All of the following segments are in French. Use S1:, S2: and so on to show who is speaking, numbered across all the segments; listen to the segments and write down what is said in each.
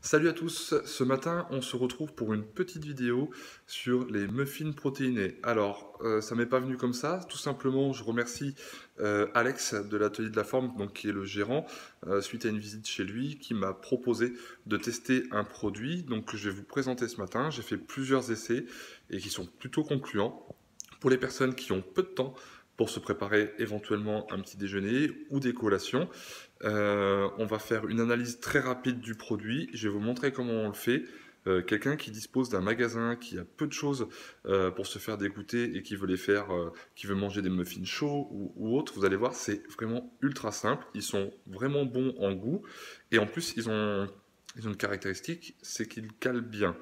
S1: Salut à tous, ce matin on se retrouve pour une petite vidéo sur les muffins protéinés. Alors ça m'est pas venu comme ça, tout simplement je remercie Alex de l'atelier de la forme, donc qui est le gérant, suite à une visite chez lui, qui m'a proposé de tester un produit donc que je vais vous présenter ce matin. J'ai fait plusieurs essais et qui sont plutôt concluants pour les personnes qui ont peu de temps pour se préparer éventuellement un petit déjeuner ou des collations. On va faire une analyse très rapide du produit. Je vais vous montrer comment on le fait. Quelqu'un qui dispose d'un magasin, qui a peu de choses pour se faire dégoûter et qui veut les faire, qui veut manger des muffins chauds ou autres, vous allez voir, c'est vraiment ultra simple. Ils sont vraiment bons en goût et en plus ils ont une caractéristique, c'est qu'ils calent bien.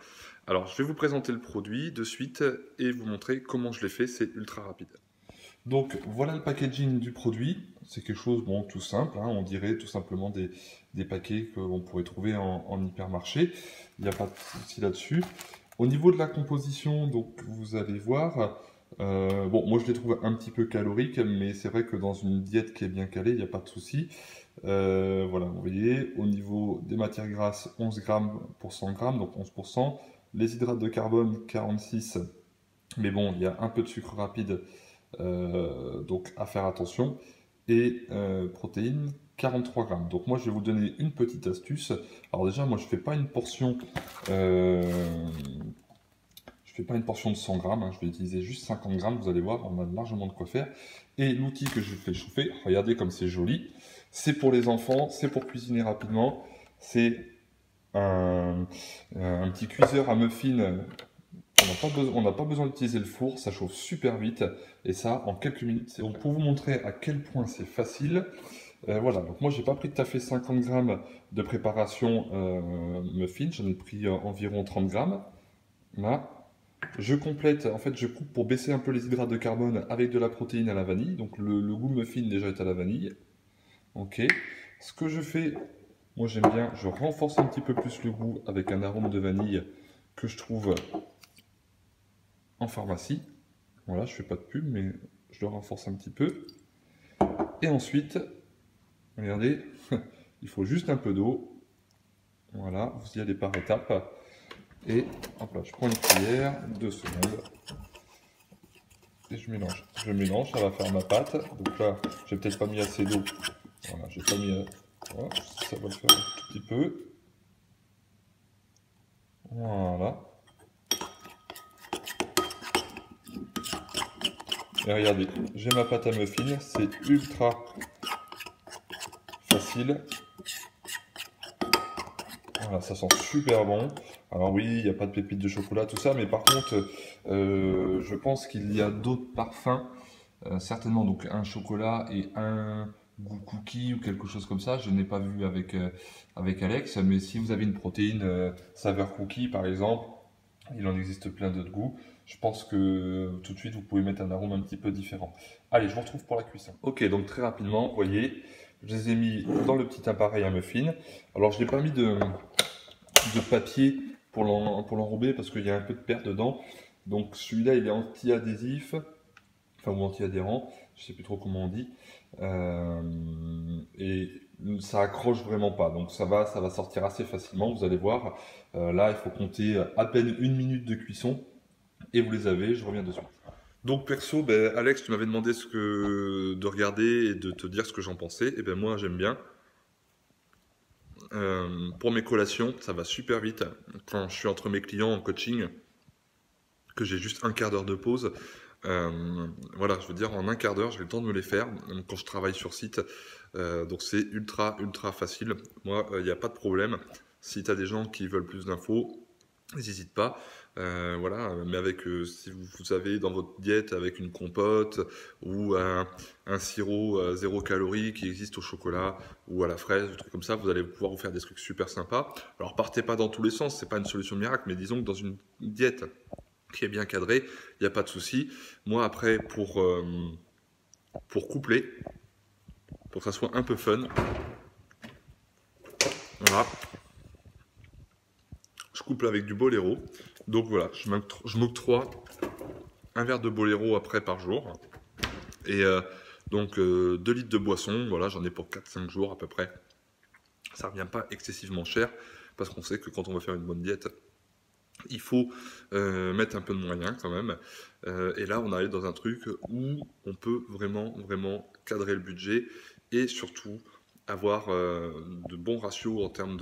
S1: Alors je vais vous présenter le produit de suite et vous montrer comment je l'ai fait. C'est ultra rapide. Donc voilà le packaging du produit. C'est quelque chose bon, tout simple, hein, on dirait tout simplement des paquets qu'on pourrait trouver en hypermarché. Il n'y a pas de souci là-dessus. Au niveau de la composition, donc vous allez voir, bon moi je l'ai trouvé un petit peu calorique, mais c'est vrai que dans une diète qui est bien calée, il n'y a pas de souci. Voilà, vous voyez, au niveau des matières grasses, 11 grammes pour 100 grammes, donc 11%. Les hydrates de carbone, 46. Mais bon, il y a un peu de sucre rapide donc à faire attention. Et protéines, 43 grammes. Donc moi je vais vous donner une petite astuce. Alors déjà moi je fais pas une portion de 100 grammes, hein. Je vais utiliser juste 50 grammes, vous allez voir, on a largement de quoi faire. Et l'outil que je fais chauffer, regardez comme c'est joli. C'est pour les enfants, c'est pour cuisiner rapidement. C'est un petit cuiseur à muffins. On n'a pas besoin d'utiliser le four, ça chauffe super vite et ça en quelques minutes. Donc pour vous montrer à quel point c'est facile, voilà. Donc moi j'ai pas pris tout à fait 50 grammes de préparation muffin, j'en ai pris environ 30 grammes. Là, je complète, en fait je coupe pour baisser un peu les hydrates de carbone avec de la protéine à la vanille. Donc le goût muffin déjà est à la vanille. Ok. Ce que je fais, moi j'aime bien, je renforce un petit peu plus le goût avec un arôme de vanille que je trouve en pharmacie. Voilà, je fais pas de pub, mais je le renforce un petit peu. Et ensuite, regardez, il faut juste un peu d'eau. Voilà, vous y allez par étapes. Et hop là, je prends une cuillère, 2 secondes. Et je mélange. Je mélange, ça va faire ma pâte. Donc là, j'ai peut-être pas mis assez d'eau. Voilà, j'ai pas mis. Voilà, ça va le faire un tout petit peu. Voilà. Et regardez, j'ai ma pâte à muffins, c'est ultra facile. Voilà, ça sent super bon. Alors oui, il n'y a pas de pépites de chocolat, tout ça, mais par contre, je pense qu'il y a d'autres parfums, certainement donc un chocolat et un goût cookie ou quelque chose comme ça. Je n'ai pas vu avec Alex, mais si vous avez une protéine saveur cookie par exemple, il en existe plein d'autres goûts. Je pense que tout de suite vous pouvez mettre un arôme un petit peu différent. Allez, je vous retrouve pour la cuisson. Ok, donc très rapidement, vous voyez, je les ai mis dans le petit appareil à muffin. Alors je n'ai pas mis de papier pour l'enrober parce qu'il y a un peu de perte dedans. Donc celui-là il est anti-adhésif, enfin ou anti-adhérent, je sais plus trop comment on dit. Et ça accroche vraiment pas, donc ça va sortir assez facilement, vous allez voir. Là il faut compter à peine 1 minute de cuisson et vous les avez, je reviens dessus. Donc perso, ben, Alex, tu m'avais demandé de regarder et de te dire ce que j'en pensais. Et ben moi j'aime bien. Pour mes collations, ça va super vite. Quand je suis entre mes clients en coaching, que j'ai juste un quart d'heure de pause, voilà, je veux dire, en un quart d'heure, j'ai le temps de me les faire. Quand je travaille sur site, donc c'est ultra facile. Moi, il n'y a pas de problème. Si tu as des gens qui veulent plus d'infos, n'hésite pas. Voilà, mais si vous avez dans votre diète avec une compote ou un sirop 0 calories qui existe au chocolat ou à la fraise, des trucs comme ça, vous allez pouvoir vous faire des trucs super sympas. Alors partez pas dans tous les sens, c'est pas une solution miracle, mais disons que dans une diète qui est bien cadrée, il n'y a pas de souci. Moi après, pour coupler, pour que ça soit un peu fun, voilà, je couple avec du Boléro. Donc voilà, je m'octroie un verre de Boléro après par jour. Et donc 2 litres de boisson, voilà, j'en ai pour 4-5 jours à peu près. Ça ne revient pas excessivement cher, parce qu'on sait que quand on va faire une bonne diète, il faut mettre un peu de moyens quand même. Et là, on arrive dans un truc où on peut vraiment cadrer le budget et surtout avoir de bons ratios en termes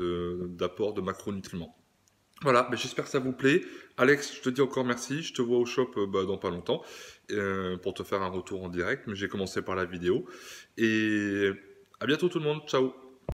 S1: d'apport de macronutriments. Voilà, mais j'espère que ça vous plaît. Alex, je te dis encore merci. Je te vois au shop dans pas longtemps pour te faire un retour en direct. Mais j'ai commencé par la vidéo. Et à bientôt tout le monde. Ciao.